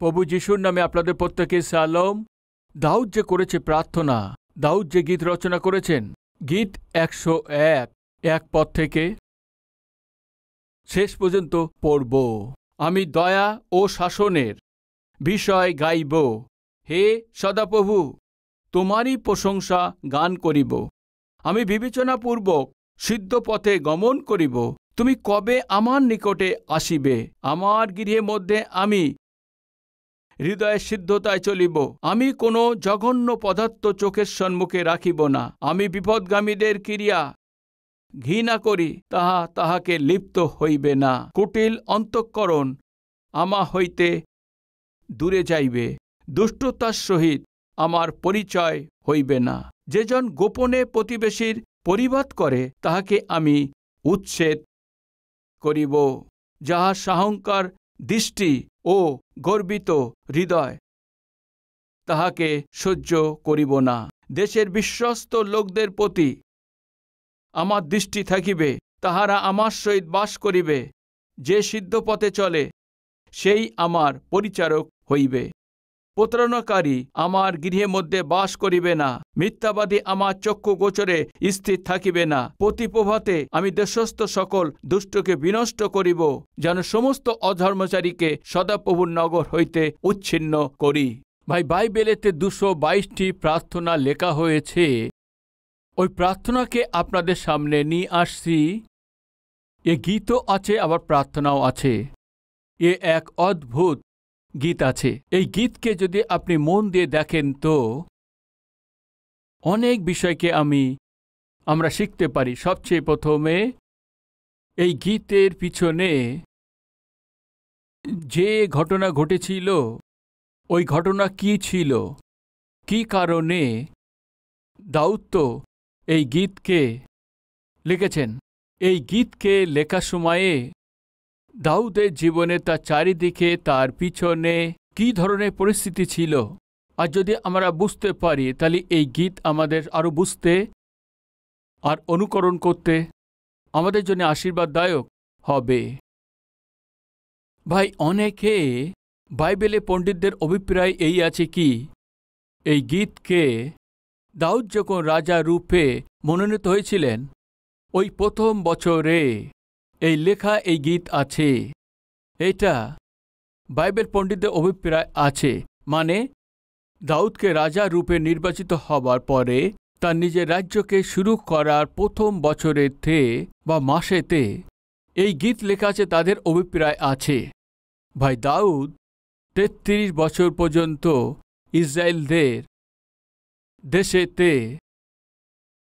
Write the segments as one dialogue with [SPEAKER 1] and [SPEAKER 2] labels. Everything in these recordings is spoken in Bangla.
[SPEAKER 1] প্রভু যিশুর নামে আপনাদের প্রত্যেকে শালোম। দাউদ যে করেছে প্রার্থনা, দাউদ যে গীত রচনা করেছেন, গীত 101 পদ থেকে শেষ পর্যন্ত পড়ব। আমি দয়া ও শাসনের বিষয় গাইব, হে সদাপ্রভু তোমারই প্রশংসা গান করিব। আমি বিবেচনাপূর্বক সিদ্ধ পথে গমন করিব। তুমি কবে আমার নিকটে আসিবে? আমার গৃহের মধ্যে আমি হৃদয়ের সিদ্ধতায় চলিব। আমি কোনো জঘন্য পদার্থ চোখের সম্মুখে রাখিব না। আমি বিপদগামীদের ক্রিয়া ঘৃণা করি, তাহাকে লিপ্ত হইবে না। কুটিল অন্তঃকরণ আমা হইতে দূরে যাইবে, দুষ্টতার সহিত আমার পরিচয় হইবে না। যেজন গোপনে প্রতিবেশীর পরিবাদ করে, তাহাকে আমি উচ্ছেদ করিব। যাহার সাহংকার দৃষ্টি ও গর্বিত হৃদয়, তাহাকে সহ্য করিব না। দেশের বিশ্বস্ত লোকদের প্রতি আমার দৃষ্টি থাকিবে, তাহারা আমার সহিত বাস করিবে। যে সিদ্ধ পথে চলে, সেই আমার পরিচারক হইবে। প্রতারণাকারী আমার গৃহের মধ্যে বাস করিবে না। মিথ্যাবাদী আমার চক্ষু গোচরে স্থির থাকিবে না। প্রতি প্রভাতে আমি দেশস্থ সকল দুষ্টকে বিনষ্ট করিব, যেন সমস্ত অধর্মচারীকে সদাপ্রভুর নগর হইতে উচ্ছিন্ন করি। ভাই, বাইবেলেতে 222টি প্রার্থনা লেখা হয়েছে। ওই প্রার্থনাকে আপনাদের সামনে নিয়ে আসছি। এ গীতও আছে, আবার প্রার্থনাও আছে। এ এক অদ্ভুত গীত আছে। এই গীতকে যদি আপনি মন দিয়ে দেখেন, তো অনেক বিষয়কে আমরা শিখতে পারি। সবচেয়ে প্রথমে এই গীতের পিছনে যে ঘটনা ঘটেছিল, ওই ঘটনা কি ছিল, কি কারণে দাউদ তো এই গীতকে লিখেছেন। এই গীতকে লেখার সময়ে দাউদের জীবনে, তার চারিদিকে, তার পিছনে কি ধরনের পরিস্থিতি ছিল, আর যদি আমরা বুঝতে পারি, তাহলে এই গীত আমাদের আরও বুঝতে আর অনুকরণ করতে আমাদের জন্য আশীর্বাদদায়ক হবে। ভাই, অনেকে বাইবেলে পণ্ডিতদের অভিপ্রায় এই আছে কি, এই গীতকে দাউদ যখন রাজা রূপে মনোনীত হয়েছিলেন, ওই প্রথম বছরে এই লেখা এই গীত আছে। এটা বাইবেল পণ্ডিতদের অভিপ্রায় আছে, মানে দাউদকে রাজা রূপে নির্বাচিত হবার পরে তার নিজের রাজ্যকে শুরু করার প্রথম বছরেতে বা মাসেতে এই গীত লেখা আছে, তাদের অভিপ্রায় আছে। ভাই, দাউদ 33 বছর পর্যন্ত ইসরায়েলদের দেশেতে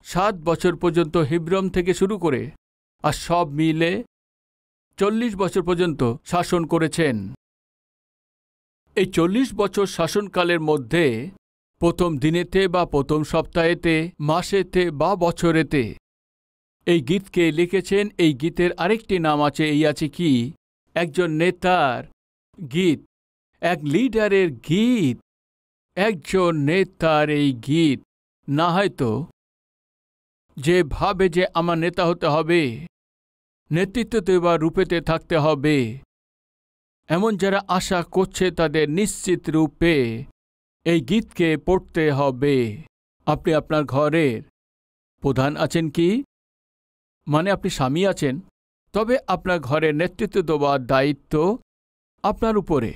[SPEAKER 1] 7 বছর পর্যন্ত হিব্রন থেকে শুরু করে আর সব মিলে 40 বছর পর্যন্ত শাসন করেছেন। এই 40 বছর শাসনকালের মধ্যে প্রথম দিনেতে বা প্রথম সপ্তাহেতে, মাসেতে বা বছরেতে এই গীতকে লিখেছেন। এই গীতের আরেকটি নাম আছে, এই আছে কি, একজন নেতার গীত, এক লিডারের গীত। একজন নেতার এই গীত না, হয়তো যে ভাবে যে আমার নেতা হতে হবে, নেতৃত্বতে বা রূপেতে থাকতে হবে, এমন যারা আশা করছে, তাদের নিশ্চিত রূপে এই গীতকে পড়তে হবে। আপনি আপনার ঘরের প্রধান আছেন কি, মানে আপনি স্বামী আছেন, তবে আপনার ঘরের নেতৃত্ব দেওয়ার দায়িত্ব আপনার উপরে।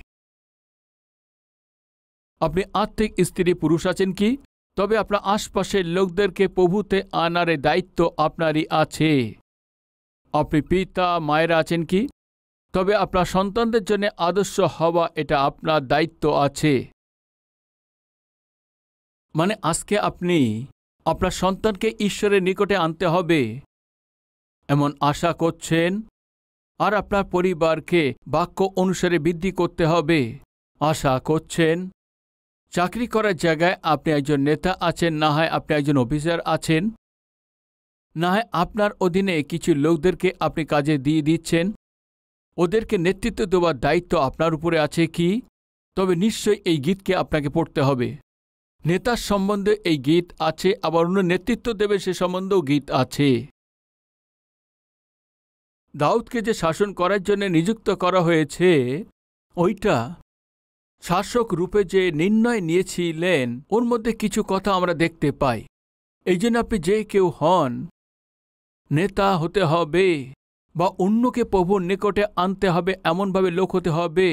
[SPEAKER 1] আপনি আত্মিক স্ত্রী পুরুষ আছেন কি, তবে আপনার আশপাশের লোকদেরকে প্রভুতে আনার দায়িত্ব আপনারই আছে। আপনি পিতা মায়েরা আছেন কি, তবে আপনার সন্তানদের জন্য আদর্শ হওয়া, এটা আপনার দায়িত্ব আছে। মানে আজকে আপনি আপনার সন্তানকে ঈশ্বরের নিকটে আনতে হবে এমন আশা করছেন, আর আপনার পরিবারকে বাক্য অনুসারে বৃদ্ধি করতে হবে আশা করছেন। চাকরি করার জায়গায় আপনি একজন নেতা আছেন, না হয় আপনি একজন অফিসার আছেন, না হয় আপনার অধীনে কিছু লোকদেরকে আপনি কাজে দিয়ে দিচ্ছেন, ওদেরকে নেতৃত্ব দেওয়ার দায়িত্ব আপনার উপরে আছে কি, তবে নিশ্চয়ই এই গীতকে আপনাকে পড়তে হবে। নেতার সম্বন্ধে এই গীত আছে, আবার অন্য নেতৃত্ব দেবে সে সম্বন্ধেও গীত আছে। দাউদকে যে শাসন করার জন্য নিযুক্ত করা হয়েছে, ওইটা শাসক রূপে যে নির্ণয় নিয়েছিলেন ওর মধ্যে কিছু কথা আমরা দেখতে পাই। এই জন্য আপনি যে কেউ হন, নেতা হতে হবে বা অন্যকে প্রভুর নিকটে আনতে হবে, এমনভাবে লোক হতে হবে,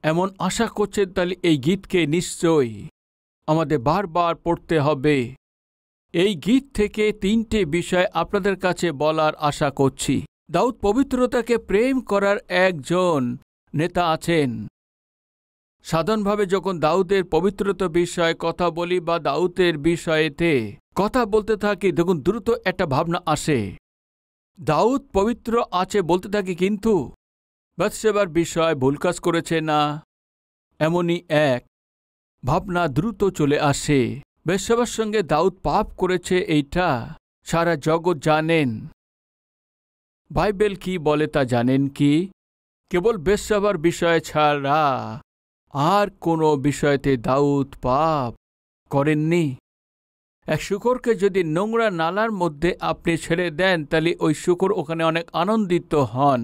[SPEAKER 1] এমন আশা করছেন, তাহলে এই গীতকে নিশ্চয়ই আমাদের বারবার পড়তে হবে। এই গীত থেকে 3টে বিষয় আপনাদের কাছে বলার আশা করছি। দাউদ পবিত্রতাকে প্রেম করার একজন নেতা আছেন। সাধারণভাবে যখন দাউদের পবিত্রতা বিষয়ে কথা বলি বা দাউদের বিষয়েতে কথা বলতে থাকি, দেখুন দ্রুত একটা ভাবনা আসে, দাউদ পবিত্র আছে বলতে থাকি, কিন্তু বাথশেবার বিষয় ভুল কাজ করেছে না, এমনই এক ভাবনা দ্রুত চলে আসে। বেশ্যাবার সঙ্গে দাউদ পাপ করেছে, এইটা সারা জগৎ জানেন। বাইবেল কি বলে তা জানেন কি? কেবল বেশ্যাবার বিষয় ছাড়া আর কোনো বিষয়তে দাউদ পাপ করেননি। এক শূকরকে যদি নোংরা নালার মধ্যে আপনি ছেড়ে দেন, তাহলে ওই শূকর ওখানে অনেক আনন্দিত হন।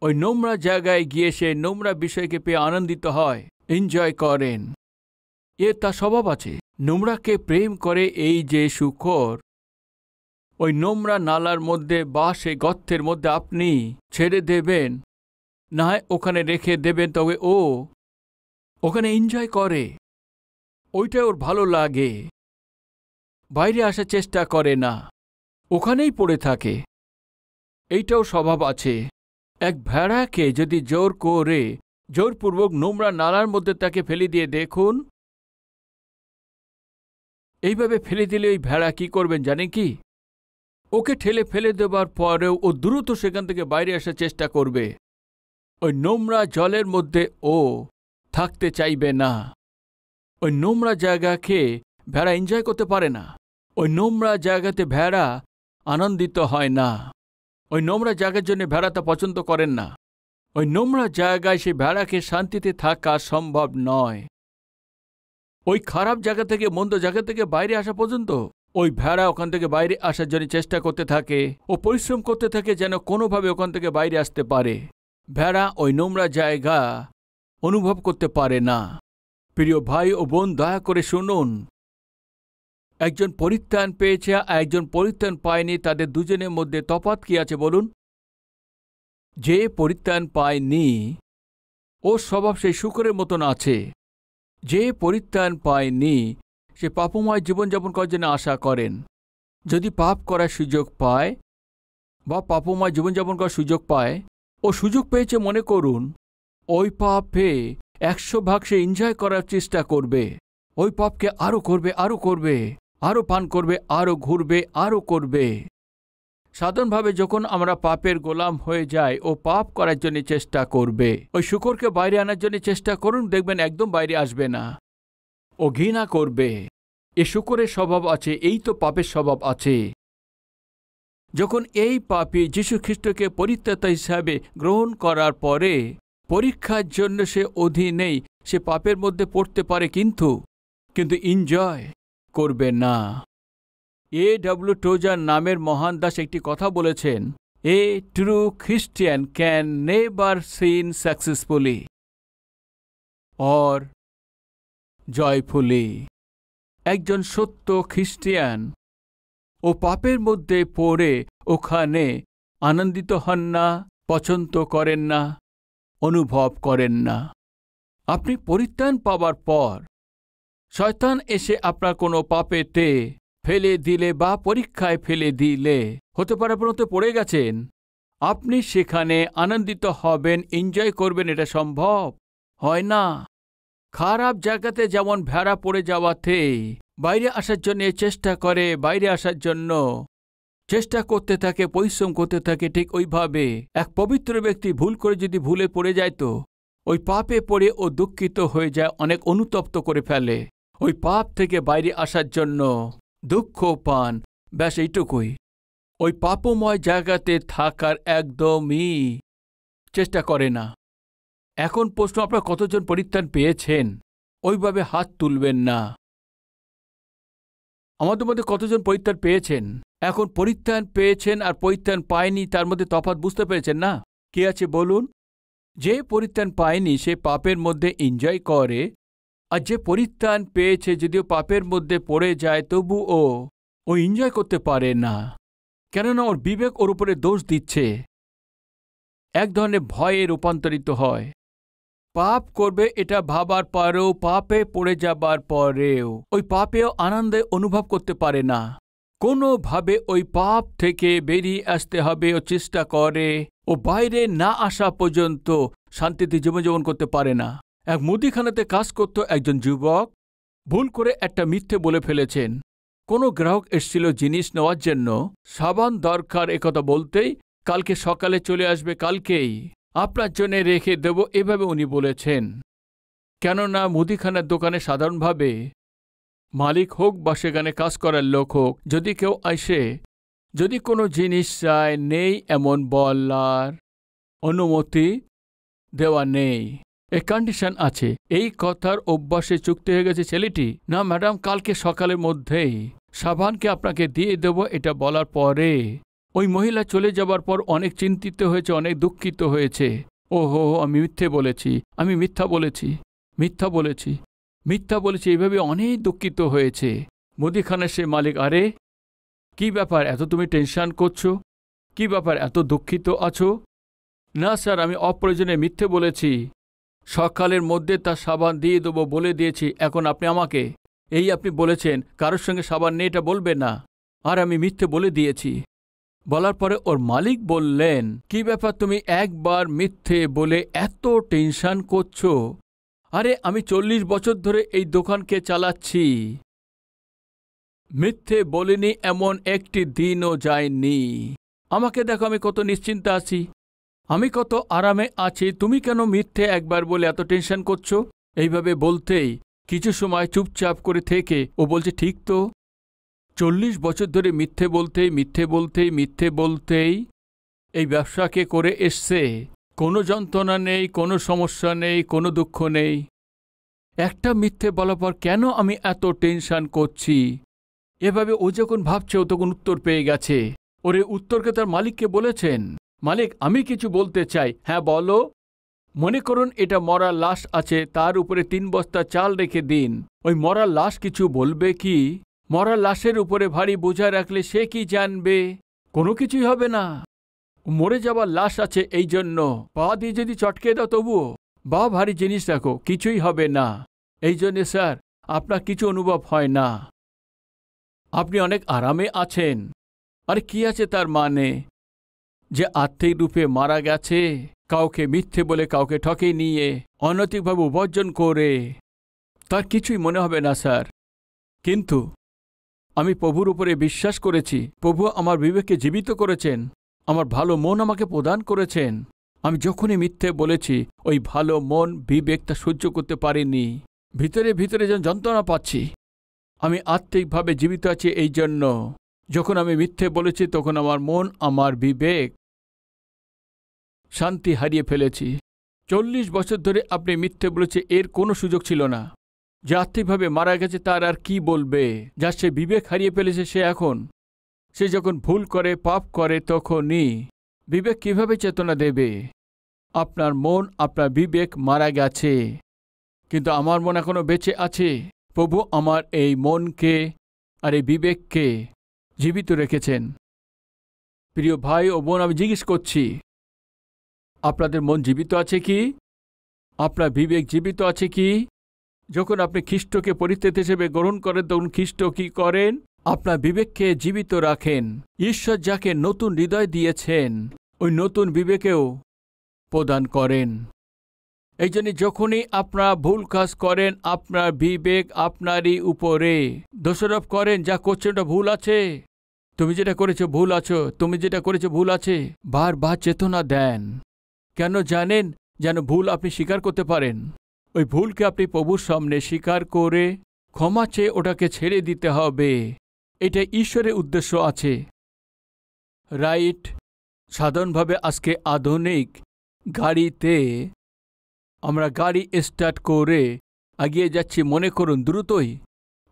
[SPEAKER 1] ওই নোংরা জায়গায় গিয়ে সে নোংরা বিষয়কে পেয়ে আনন্দিত হয়, এনজয় করেন। তার স্বভাব আছে, নোংরাকে প্রেম করে। এই যে শূকর ওই নোংরা নালার মধ্যে বা সে গর্তের মধ্যে আপনি ছেড়ে দেবেন, না হয় ওখানে রেখে দেবেন, তবে ও ওখানে এনজয় করে, ওইটা ওর ভালো লাগে, বাইরে আসার চেষ্টা করে না, ওখানেই পড়ে থাকে। এইটাও স্বভাব আছে। এক ভেড়াকে যদি জোরপূর্বক নোংরা নালার মধ্যে তাকে ফেলে দিয়ে দেখুন, এইভাবে ফেলে দিলে ওই ভেড়া কি করবেন জানেন কি? ওকে ঠেলে ফেলে দেবার পরেও ও দ্রুত সেখান থেকে বাইরে আসার চেষ্টা করবে। ওই নোংরা জলের মধ্যে ও থাকতে চাইবে না। ওই নোংরা জায়গাকে ভেড়া এনজয় করতে পারে না। ওই নোংরা জায়গাতে ভেড়া আনন্দিত হয় না। ওই নোংরা জায়গার জন্য ভেড়া তা পছন্দ করেন না। ওই নোংরা জায়গায় সেই ভেড়াকে শান্তিতে থাকা সম্ভব নয়। ওই খারাপ জায়গা থেকে, মন্দ জায়গা থেকে বাইরে আসা পর্যন্ত ওই ভেড়া ওখান থেকে বাইরে আসার জন্য চেষ্টা করতে থাকে। ও পরিশ্রম করতে থাকে যেন কোনোভাবে ওখান থেকে বাইরে আসতে পারে। ভেড়া ওই নোংরা জায়গা অনুভব করতে পারে না। প্রিয় ভাই ও বোন, দয়া করে শুনুন, একজন পরিত্রাণ পেয়েছে আর একজন পরিত্রাণ পায়নি, তাদের দুজনের মধ্যে তফাৎ কি আছে বলুন? যে পরিত্রাণ পায়নি ওর স্বভাব সেই শূকরের মতন আছে। যে পরিত্রাণ পায়নি সে পাপময় জীবনযাপন করার জন্য আশা করেন। যদি পাপ করার সুযোগ পায় বা পাপময় জীবনযাপন করার সুযোগ পায়, ও সুযোগ পেয়েছে মনে করুন, ওই পাপে 100% সে এনজয় করার চেষ্টা করবে। ওই পাপকে আরও করবে, আরও করবে, আরও পান করবে, আরও ঘুরবে, আরও করবে। সাধারণভাবে যখন আমরা পাপের গোলাম হয়ে যাই, ও পাপ করার জন্য চেষ্টা করবে। ওই শূকরকে বাইরে আনার জন্য চেষ্টা করুন, দেখবেন একদম বাইরে আসবে না। ও ঘৃণা করবে। এ শূকরের স্বভাব আছে, এই তো পাপের স্বভাব আছে। যখন এই পাপী যীশু খ্রিস্টকে পরিত্রাতা হিসাবে গ্রহণ করার পরে পরীক্ষার জন্য সে অধীনেই, সে পাপের মধ্যে পড়তে পারে, কিন্তু এনজয় করবে না। A.W. টোজার নামের মহান দাস একটি কথা বলেছেন, a true Christian can never seen successfully or joyfully. একজন সত্য খ্রিস্টিয়ান ও পাপের মধ্যে পড়ে ওখানে আনন্দিত হন না, পছন্দ করেন না, অনুভব করেন না। আপনি পরিত্রাণ পাবার পর শয়তান এসে আপনার কোনো পাপেতে ফেলে দিলে বা পরীক্ষায় ফেলে দিলে, হতে পারে আপনার পড়ে গেছেন, আপনি সেখানে আনন্দিত হবেন, এনজয় করবেন, এটা সম্ভব হয় না। খারাপ জায়গাতে যেমন ভেড়া পড়ে যাওয়াতে বাইরে আসার জন্য চেষ্টা করে, বাইরে আসার জন্য চেষ্টা করতে থাকে, পরিশ্রম করতে থাকে, ঠিক ওইভাবে এক পবিত্র ব্যক্তি ভুল করে যদি ভুলে পড়ে যায়, তো ওই পাপে পড়ে ও দুঃখিত হয়ে যায়, অনেক অনুতপ্ত করে ফেলে, ওই পাপ থেকে বাইরে আসার জন্য দুঃখ পান, ব্যাস এইটুকুই। ওই পাপময় জায়গাতে থাকার একদমই চেষ্টা করে না। এখন প্রশ্ন, আপনারা কতজন পরিত্রাণ পেয়েছেন? ওইভাবে হাত তুলবেন না। আমাদের মধ্যে কতজন পরিত্রাণ পেয়েছেন? এখন পরিত্রাণ পেয়েছেন আর পরিত্রাণ পায়নি, তার মধ্যে তফাৎ বুঝতে পেরেছেন না? কে আছে বলুন? যে পরিত্রাণ পায়নি সে পাপের মধ্যে এনজয় করে, আর যে পরিত্রাণ পেয়েছে যদিও পাপের মধ্যে পড়ে যায় তবুও ও এনজয় করতে পারে না, কেননা ওর বিবেক ওর উপরে দোষ দিচ্ছে। এক ধরনের ভয়ে রূপান্তরিত হয়। পাপ করবে এটা ভাবার পরেও, পাপে পড়ে যাবার পরেও ওই পাপেও আনন্দে অনুভব করতে পারে না। কোনোভাবে ওই পাপ থেকে বেরিয়ে আসতে হবে ও চেষ্টা করে, ও বাইরে না আসা পর্যন্ত শান্তিতে জীবনযাপন করতে পারে না। এক মুদিখানাতে কাজ করত একজন যুবক, ভুল করে একটা মিথ্যে বলে ফেলেছেন। কোনো গ্রাহক এসেছিল জিনিস নেওয়ার জন্য, সাবান দরকার একথা বলতেই কালকে সকালে চলে আসবে, কালকেই আপনার জন্য রেখে দেব, এভাবে উনি বলেছেন। কেননা মুদিখানার দোকানে সাধারণভাবে মালিক হোক বা সেখানে কাজ করার লোক হোক, যদি কেউ আসে, যদি কোনো জিনিস চায়, নেই এমন বলার অনুমতি দেওয়া নেই, এই কন্ডিশন আছে। এই কথার অভ্যাসে চুক্তি হয়ে গেছে ছেলেটি। না ম্যাডাম, কালকে সকালের মধ্যেই সাবানকে আপনাকে দিয়ে দেব, এটা বলার পরে ওই মহিলা চলে যাবার পর অনেক চিন্তিত হয়েছে, অনেক দুঃখিত হয়েছে। ওহো, আমি মিথ্যে বলেছি, আমি মিথ্যা বলেছি, মিথ্যা বলেছি, মিথ্যা বলেছি, এইভাবে অনেক দুঃখিত হয়েছে। মুদিখানার সে মালিক, আরে কি ব্যাপার, এত তুমি টেনশন করছো, কি ব্যাপার, এত দুঃখিত আছো? না স্যার, আমি অপ্রয়োজনে মিথ্যে বলেছি, সকালের মধ্যে তার সাবান দিয়ে দেবো বলে দিয়েছি, এখন আপনি আমাকে এই আপনি বলেছেন কারোর সঙ্গে সাবান নেই এটা বলবে না, আর আমি মিথ্যে বলে দিয়েছি। বলার পরে ওর মালিক বললেন, কি ব্যাপার, তুমি একবার মিথ্যে বলে এত টেনশন করছো? আরে আমি 40 বছর ধরে এই দোকানকে চালাচ্ছি, মিথ্যে বলিনি এমন একটি দিনও যায়নি। আমাকে দেখো, আমি কত নিশ্চিন্তে আছি, আমি কত আরামে আছি, তুমি কেন মিথ্যে একবার বলে এত টেনশন করছো? এইভাবে বলতেই কিছু সময় চুপচাপ করে থেকে ও বলছে, ঠিক তো, 40 বছর ধরে মিথ্যে বলতেই মিথ্যে বলতেই মিথ্যে বলতেই এই ব্যবসাকে করে এসছে, কোনো যন্ত্রণা নেই, কোনো সমস্যা নেই, কোনো দুঃখ নেই। একটা মিথ্যে বলার পর কেন আমি এত টেনশন করছি? এভাবে ও যখন ভাবছে, ও তখন উত্তর পেয়ে গেছে। ওরে উত্তরকে তার মালিককে বলেছেন, মালিক আমি কিছু বলতে চাই। হ্যাঁ বলো। মনে করুন এটা মরা লাশ আছে, তার উপরে 3 বস্তা চাল রেখে দিন, ওই মরা লাশ কিছু বলবে কি? মরা লাশের উপরে ভারী বোঝা রাখলে সে কি জানবে? কোনো কিছুই হবে না। মরে যাবার লাশ আছে, এই জন্য পা দিয়ে যদি চটকে দাও তবুও, বা ভারী জিনিস রাখো, কিছুই হবে না। এই জন্যে স্যার আপনার কিছু অনুভব হয় না, আপনি অনেক আরামে আছেন। আর কি আছে তার মানে? যে আর্থিক রূপে মারা গেছে, কাউকে মিথ্যে বলে, কাউকে ঠকে নিয়ে, অনৈতিকভাবে উপার্জন করে, তার কিছুই মনে হবে না স্যার। কিন্তু আমি প্রভুর উপরে বিশ্বাস করেছি, প্রভু আমার বিবেককে জীবিত করেছেন, আমার ভালো মন আমাকে প্রদান করেছেন। আমি যখনই মিথ্যে বলেছি, ওই ভালো মন বিবেকটা সহ্য করতে পারেনি, ভিতরে ভিতরে যেন যন্ত্রণা পাচ্ছি। আমি আত্মিকভাবে জীবিত আছি, এই জন্য যখন আমি মিথ্যে বলেছি তখন আমার মন, আমার বিবেক শান্তি হারিয়ে ফেলেছি। 40 বছর ধরে আপনি মিথ্যে বলেছে, এর কোনো সুযোগ ছিল না। যে আর্থিকভাবে মারা গেছে তার আর কি বলবে? যার সে বিবেক হারিয়ে ফেলেছে, সে যখন ভুল করে, পাপ করে, তখনই বিবেক কিভাবে চেতনা দেবে? আপনার মন, আপনার বিবেক মারা গেছে, কিন্তু আমার মন এখনো বেঁচে আছে। প্রভু আমার এই মনকে আর এই বিবেককে জীবিত রেখেছেন। প্রিয় ভাই ও বোন, আমি জিজ্ঞেস করছি, আপনাদের মন জীবিত আছে কি? আপনার বিবেক জীবিত আছে কি? যখন আপনি খ্রিস্টকে পরিত্রাতা হিসেবে গ্রহণ করেন, তখন খ্রিস্ট কি করেন? আপনার বিবেককে জীবিত রাখেন। ঈশ্বর যাকে নতুন হৃদয় দিয়েছেন, ওই নতুন বিবেকেও প্রদান করেন। এই জন্য যখনই আপনারা ভুল কাজ করেন, আপনার বিবেক আপনারই উপরে দোষারোপ করেন, যা করছে ওটা ভুল আছে, তুমি যেটা করেছো ভুল আছো, তুমি যেটা করেছো ভুল আছে, বারবার চেতনা দেন। কেন জানেন? যেন ভুল আপনি স্বীকার করতে পারেন। ওই ভুলকে আপনি প্রভুর সামনে স্বীকার করে ক্ষমা চেয়ে ওটাকে ছেড়ে দিতে হবে। এটা ঈশ্বরের উদ্দেশ্য আছে, রাইট? সাধারণভাবে আজকে আধুনিক গাড়িতে আমরা গাড়ি স্টার্ট করে এগিয়ে যাচ্ছি, মনে করুন দ্রুতই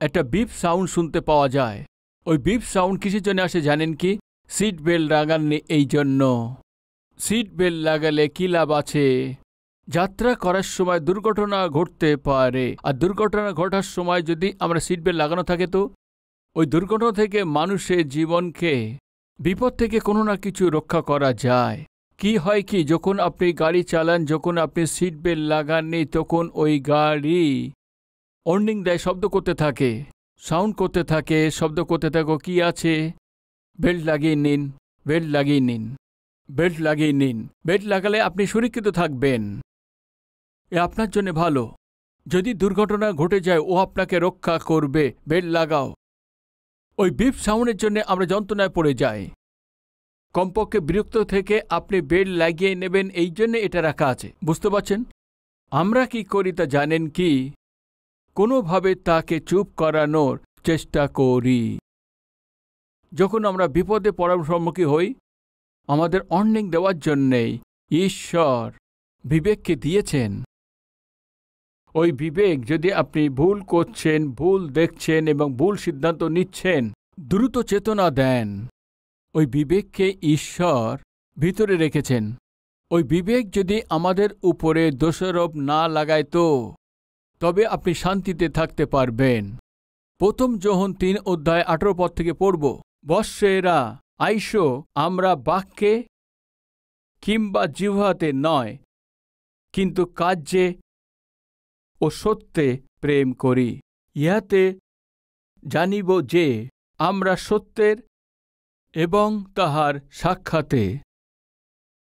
[SPEAKER 1] একটা বিপ সাউন্ড শুনতে পাওয়া যায়। ওই বিপ সাউন্ড কিসের জন্য আসে জানেন কি? সিট বেল্ট লাগাননি এই জন্য। সিট বেল্ট লাগালে কী লাভ আছে? যাত্রা করার সময় দুর্ঘটনা ঘটতে পারে, আর দুর্ঘটনা ঘটার সময় যদি আমরা সিট বেল্ট লাগানো থাকে তো ওই দুর্ঘটনা থেকে মানুষের জীবনকে বিপদ থেকে কোনো না কিছু রক্ষা করা যায়। কি হয় কি, যখন আপনি গাড়ি চালান, যখন আপনি সিট বেল্ট লাগাননি, তখন ওই গাড়ি ওয়ার্নিং দেয়, শব্দ করতে থাকে, সাউন্ড করতে থাকে, শব্দ করতে থাকো, কি আছে, বেল্ট লাগিয়ে নিন, বেল্ট লাগিয়ে নিন, বেল্ট লাগিয়ে নিন। বেল্ট লাগালে আপনি সুরক্ষিত থাকবেন, এ আপনার জন্য ভালো। যদি দুর্ঘটনা ঘটে যায় ও আপনাকে রক্ষা করবে, বেল্ট লাগাও। ওই বিপ সাউন্ডের জন্য আমরা যন্ত্রণায় পড়ে যাই। কমপক্ষে বিরক্ত থেকে আপনি বেল্ট লাগিয়ে নেবেন, এই জন্য এটা রাখা আছে, বুঝতে পারছেন? আমরা কি করি তা জানেন কি? কোনোভাবে তাকে চুপ করানোর চেষ্টা করি। যখন আমরা বিপদে পড়ার সম্মুখীন হই, আমাদের ওয়ার্নিং দেওয়ার জন্যেই ঈশ্বর বিবেককে দিয়েছেন। ওই বিবেক, যদি আপনি ভুল করছেন, ভুল দেখছেন এবং ভুল সিদ্ধান্ত নিচ্ছেন, দ্রুত চেতনা দেন। ওই বিবেককে ঈশ্বর ভিতরে রেখেছেন। ওই বিবেক যদি আমাদের উপরে দোষারোপ না লাগায় তো তবে আপনি শান্তিতে থাকতে পারবেন। প্রথম যোহন 3:18 পদ থেকে পড়ব। বৎসেরা, আইসো, আমরা বাক্যে কিংবা জিহ্বাতে নয়, কিন্তু কার্যে ও সত্যে প্রেম করি। ইহাতে জানিব যে আমরা সত্যের এবং তাহার সাক্ষাতে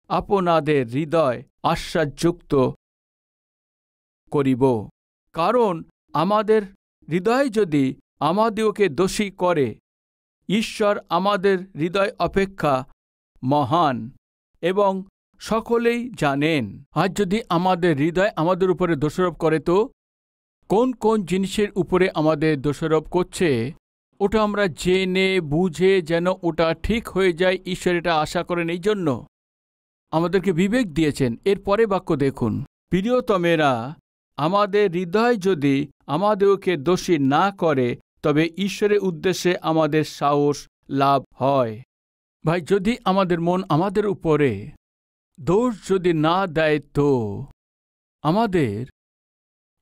[SPEAKER 1] আপনাদের হৃদয় আশ্বাসযুক্ত করিব। কারণ আমাদের হৃদয় যদি আমাদিওকে দোষী করে, ঈশ্বর আমাদের হৃদয় অপেক্ষা মহান এবং সকলেই জানেন। আর যদি আমাদের হৃদয় আমাদের উপরে দোষারোপ করে তো কোন কোন জিনিসের উপরে আমাদের দোষারোপ করছে ওটা আমরা জেনে বুঝে যেন ওটা ঠিক হয়ে যায়, ঈশ্বর এটা আশা করেন। এই জন্য আমাদেরকে বিবেক দিয়েছেন। এর পরে বাক্য দেখুন, প্রিয়তমেরা, আমাদের হৃদয় যদি আমাদেরকে দোষী না করে তবে ঈশ্বরের উদ্দেশ্যে আমাদের সাহস লাভ হয়। ভাই, যদি আমাদের মন আমাদের উপরে দোষ যদি না দেয় তো আমাদের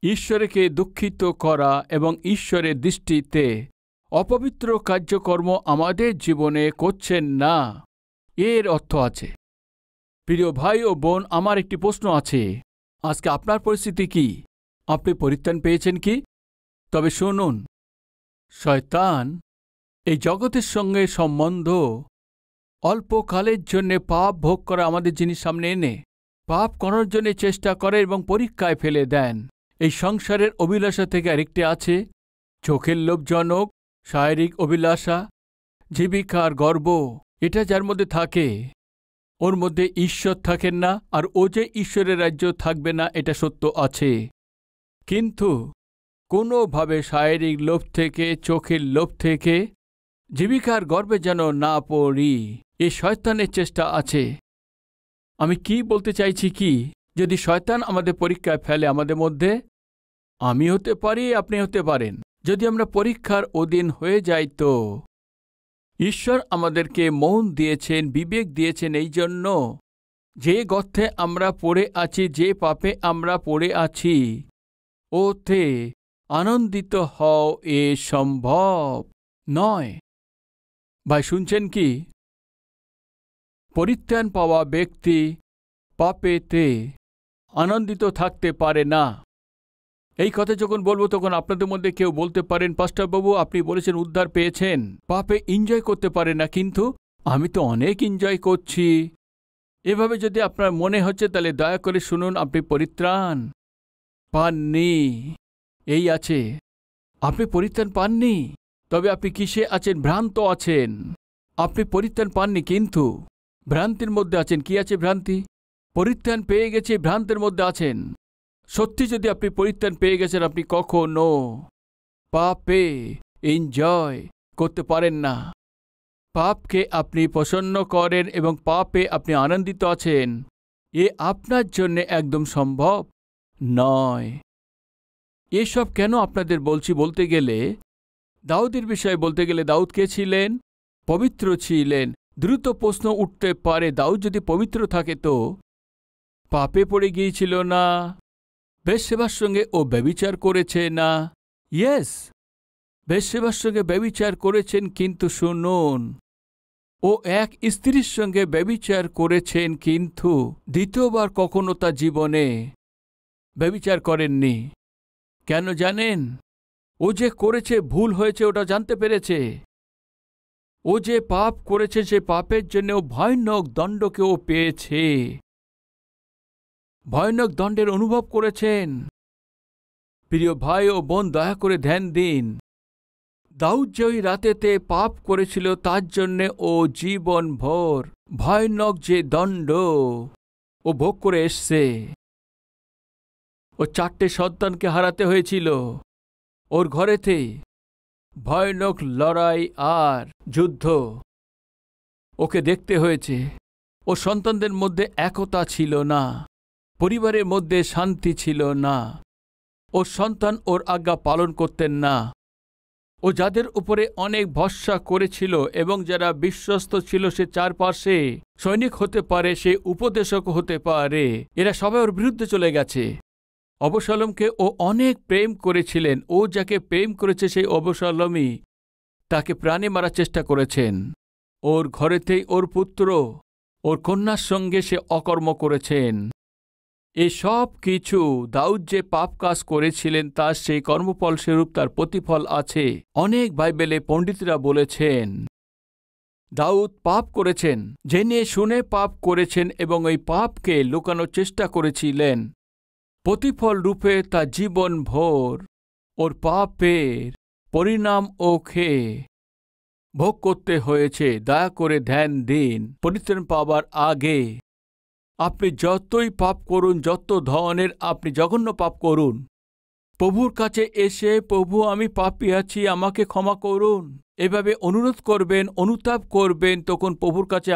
[SPEAKER 1] ঈশ্বরকে দুঃখিত করা এবং ঈশ্বরের দৃষ্টিতে অপবিত্র কার্যকর্ম আমাদের জীবনে করছেন না, এর অর্থ আছে। প্রিয় ভাই ও বোন, আমার একটি প্রশ্ন আছে। আজকে আপনার পরিস্থিতি কি? আপনি পরিত্রাণ পেয়েছেন কি? তবে শুনুন, শয়তান এই জগতের সঙ্গে সম্বন্ধ অল্পকালের জন্য পাপ ভোগ করা আমাদের জিনিস সামনে এনে পাপ করার জন্য চেষ্টা করে এবং পরীক্ষায় ফেলে দেন। এই সংসারের অভিলাষা থেকে আরেকটি আছে চোখের লোভজনক শারীরিক অভিলাষা, জীবিকার গর্ব। এটা যার মধ্যে থাকে ওর মধ্যে ঈশ্বর থাকেন না, আর ও যে ঈশ্বরের রাজ্য থাকবে না এটা সত্য আছে। কিন্তু কোনোভাবে শারীরিক লোভ থেকে, চোখের লোভ থেকে, জীবিকার গর্বে যেন না পড়ি, এ শয়তানের চেষ্টা আছে। আমি কি বলতে চাইছি কি, যদি শয়তান আমাদের পরীক্ষায় ফেলে আমাদের মধ্যে, আমি হতে পারি, আপনি হতে পারেন, যদি আমরা পরীক্ষার অধীন হয়ে যাই তো ঈশ্বর আমাদেরকে মন দিয়েছেন, বিবেক দিয়েছেন এই জন্য যে গর্তে আমরা পড়ে আছি, যে পাপে আমরা পড়ে আছি, ওতে আনন্দিত হও এ সম্ভব নয়। ভাই শুনছেন কি? পরিত্রাণ পাওয়া ব্যক্তি পাপেতে আনন্দিত থাকতে পারে না। এই কথা যখন বলবো তখন আপনাদের মধ্যে কেউ বলতে পারেন, পাস্টারবাবু আপনি বলেছেন উদ্ধার পেয়েছেন, পাপে এনজয় করতে পারে না। কিন্তু আমি তো অনেক এনজয় করছি। এভাবে যদি আপনার মনে হচ্ছে তাহলে দয়া করে শুনুন, আপনি পরিত্রাণ পাননি। এই আছে, আপনি পরিত্রাণ পাননি, তবে আপনি কিসে আছেন? ভ্রান্ত আছেন। আপনি পরিত্রাণ পাননি কিন্তু ভ্রান্তির মধ্যে আছেন। কি আছে? ভ্রান্তি। পরিত্রাণ পেয়ে গেছে, ভ্রান্তের মধ্যে আছেন। সত্যি যদি আপনি পরিত্রাণ পেয়ে গেছেন, আপনি কখনো পাপে এনজয় করতে পারেন না। পাপকে আপনি প্রসন্ন করেন এবং পাপে আপনি আনন্দিত আছেন, এ আপনার জন্য একদম সম্ভব নয়। এসব কেন আপনাদের বলছি? বলতে গেলে দাউদের বিষয়ে বলতে গেলে, দাউদ কে ছিলেন? পবিত্র ছিলেন। দ্রুত প্রশ্ন উঠতে পারে, দাউদ যদি পবিত্র থাকে তো পাপে পড়ে গিয়েছিল না, বেশ্যেবার সঙ্গে ও ব্যভিচার করেছে না। ইয়েস, বেশ্যেবার সঙ্গে ব্যভিচার করেছেন, কিন্তু শুনুন, ও এক স্ত্রীর সঙ্গে ব্যভিচার করেছেন, কিন্তু দ্বিতীয়বার কখনো তার জীবনে ব্যভিচার করেননি। কেন জানেন? ও যে করেছে, ভুল হয়েছে, ওটা জানতে পেরেছে। ও যে পাপ করেছে, সে পাপের জন্য ভয়ানক দণ্ডকে ও পেয়েছে, ভয়ানক দণ্ডের অনুভব করেছেন। প্রিয় ভাই ও বোন, দয়া করে ধ্যান দিন। দাউদ যে ওই রাতেতে পাপ করেছিল, তার জন্যে ও জীবনভর ভয়ানক যে দণ্ড ও ভোগ করে এসছে। ও 4টে সন্তানকে হারাতে হয়েছিল, ওর ঘরেতে ভয়ানক লড়াই আর যুদ্ধ ওকে দেখতে হয়েছে। ও সন্তানদের মধ্যে একতা ছিল না, পরিবারের মধ্যে শান্তি ছিল না, ওর সন্তান ওর আজ্ঞা পালন করতেন না। ও যাদের উপরে অনেক ভরসা করেছিল এবং যারা বিশ্বস্ত ছিল, সে চারপাশে সৈনিক হতে পারে, সে উপদেশক হতে পারে, এরা সবাই ওর বিরুদ্ধে চলে গেছে। অবশালোমকে ও অনেক প্রেম করেছিলেন। ও যাকে প্রেম করেছে, সেই অবশালোমই তাকে প্রাণে মারার চেষ্টা করেছেন। ওর ঘরেতেই ওর পুত্র, ওর কন্যার সঙ্গে সে অকর্ম করেছেন। এসব কিছু দাউদ যে পাপ কাজ করেছিলেন, তার সেই কর্মফল স্বরূপ তার প্রতিফল আছে। অনেক বাইবেলে পণ্ডিতরা বলেছেন দাউদ পাপ করেছেন, জেনে শুনে পাপ করেছেন এবং ওই পাপকে লুকানোর চেষ্টা করেছিলেন। প্রতিফল রূপে তার জীবন ভোর ওর পাপের পরিণাম ওকে ভোগ করতে হয়েছে। দয়া করে ধ্যান দিন, পরিত্রাণ পাবার আগে আপনি যতই পাপ করুন, যত ধরনের আপনি জঘন্য পাপ করুন, প্রভুর কাছে এসে, প্রভু আমি পাপী আছি, আমাকে ক্ষমা করুন, এভাবে অনুরোধ করবেন, অনুতাপ করবেন। তখন প্রভুর কাছে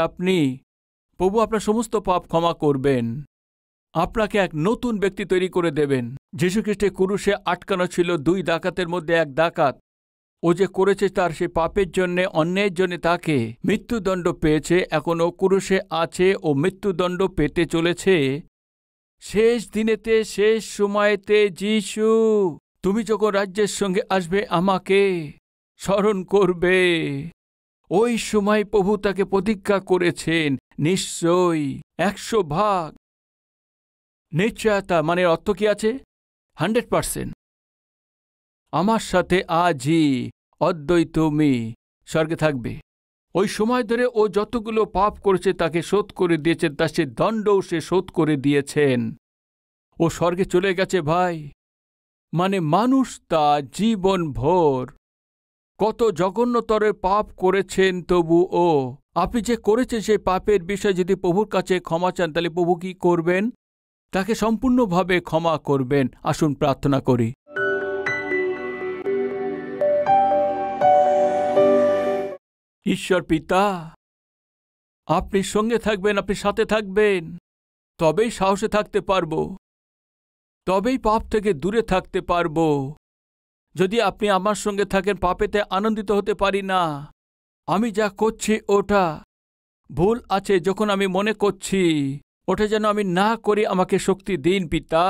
[SPEAKER 1] প্রভু আপনার সমস্ত পাপ ক্ষমা করবেন, আপনাকে এক নতুন ব্যক্তি তৈরি করে দেবেন। যীশুখ্রিস্টের ক্রুশে আটকানো ছিল 2 ডাকাতের মধ্যে এক ডাকাত। ও যে করেছে তার সে পাপের জন্যে, অন্যায়ের জন্যে তাকে মৃত্যুদণ্ড পেয়েছে। এখনও ক্রুশে আছে ও মৃত্যুদণ্ড পেতে চলেছে। শেষ দিনেতে, শেষ সময়েতে, যিশু তুমি যখন রাজ্যের সঙ্গে আসবে, আমাকে স্মরণ করবে। ওই সময় প্রভু তাকে প্রতিজ্ঞা করেছেন, নিশ্চয়ই 100% নিশ্চয়তা। মানে অর্থ কি আছে? 100%। আমার সাথে আজই অদ্বৈ তুমি স্বর্গে থাকবে। ওই সময় ধরে ও যতগুলো পাপ করেছে তাকে শোধ করে দিয়েছেন, তার সে দণ্ডও সে শোধ করে দিয়েছেন। ও স্বর্গে চলে গেছে ভাই। মানে মানুষ তার জীবন ভোর কত জঘন্যতরের পাপ করেছেন, তবু ও আপনি যে করেছেন সেই পাপের বিষয়ে যদি প্রভুর কাছে ক্ষমা চান, তাহলে প্রভু কি করবেন? তাকে সম্পূর্ণভাবে ক্ষমা করবেন। আসুন প্রার্থনা করি। ঈশ্বর পিতা, আপনি সঙ্গে থাকবেন, আপনি সাথে থাকবেন, তবেই সাহসে থাকতে পারব, তবেই পাপ থেকে দূরে থাকতে পারব। যদি আপনি আমার সঙ্গে থাকেন, পাপেতে আনন্দিত হতে পারি না। আমি যা করছি ওটা ভুল আছে, যখন আমি মনে করছি ওটা যেন আমি না করি, আমাকে শক্তি দিন পিতা।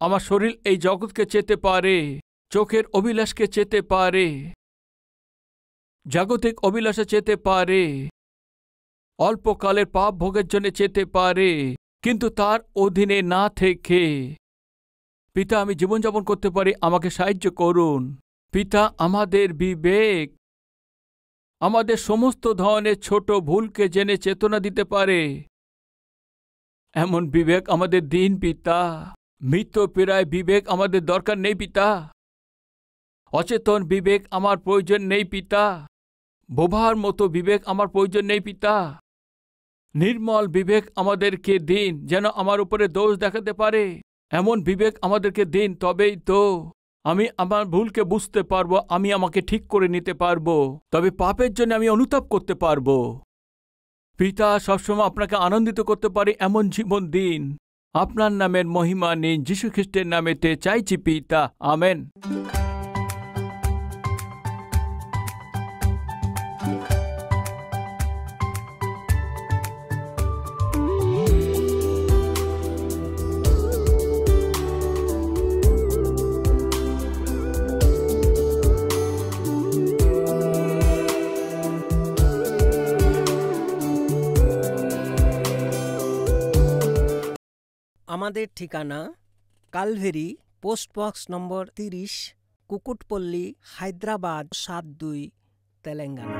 [SPEAKER 1] আমার শরীর এই জগৎকে চেতে পারে, চোখের অভিলাষকে চেতে পারে, জাগতিক অভিলাষে চেতে পারে, অল্পকালের পাপ ভোগের জন্য চেতে পারে, কিন্তু তার অধীনে না থেকে পিতা আমি জীবনযাপন করতে পারি। আমাকে সাহায্য করুন পিতা। আমাদের বিবেক আমাদের সমস্ত ধরনের ছোট ভুলকে জেনে চেতনা দিতে পারে, এমন বিবেক আমাদের দিন পিতা। মৃতপ্রায় বিবেক আমাদের দরকার নেই পিতা। অচেতন বিবেক আমার প্রয়োজন নেই পিতা। বোবার মতো বিবেক আমার প্রয়োজন নেই পিতা। নির্মল বিবেক আমাদেরকে দিন, যেন আমার উপরে দোষ দেখাতে পারে এমন বিবেক আমাদেরকে দিন। তবেই তো আমি আমার ভুলকে বুঝতে পারবো, আমি আমাকে ঠিক করে নিতে পারবো, তবে পাপের জন্য আমি অনুতাপ করতে পারবো। পিতা, সবসময় আপনাকে আনন্দিত করতে পারি এমন জীবন দিন। আপনার নামের মহিমা নিন, যীশু খ্রিস্টের নামেতে চাইছি পিতা, আমেন।
[SPEAKER 2] আমাদের ঠিকানা Calvary, post box number 30, Kukatpally, Hyderabad 72, Telangana.